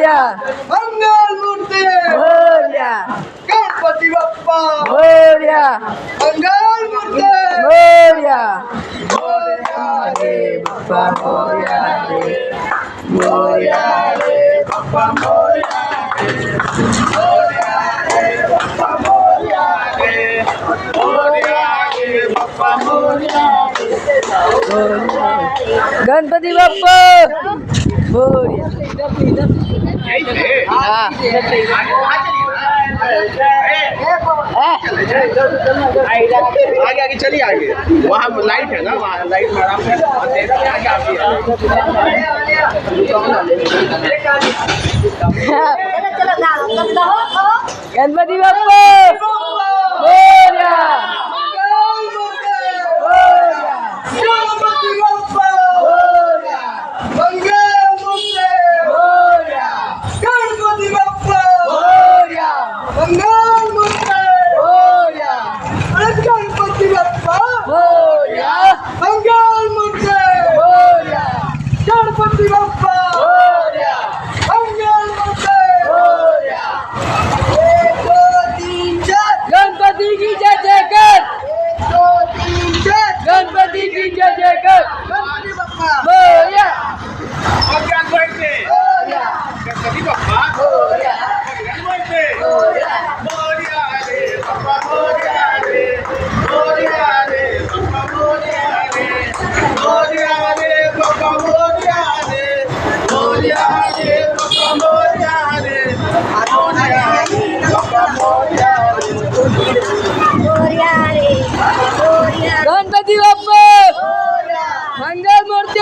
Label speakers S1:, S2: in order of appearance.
S1: मोरया
S2: मंगल मूर्ती
S1: मोरया
S2: गणपती बाप्पा
S1: मोरया
S2: मंगल मूर्ती
S1: मोरया
S2: मोरया रे
S1: बाप्पा मोरया रे
S2: मोरया रे बाप्पा मोरया रे मोरया रे बाप्पा मोरया रे मोरया रे बाप्पा मोरया
S1: गणपती बाप्पा मोरया
S2: आगे आगे चलिए आगे वहाँ लाइट है ना वहाँ लाइट में आराम से
S1: गणपती बाप्पा मोरया गणपति की जय जयकार गणपति की जय जयकार मोरया
S2: गणपती बाप्पा मोरया रे बाप्पा मोरया रे मोरया रे बाप्पा मोरया रे मोरया रे बाप्पा मोरया रे मोरया रे बाप्पा मोरया रे मोरया रे बाप्पा मोरया रे
S1: गणपती बाप्पा मंगल मूर्ती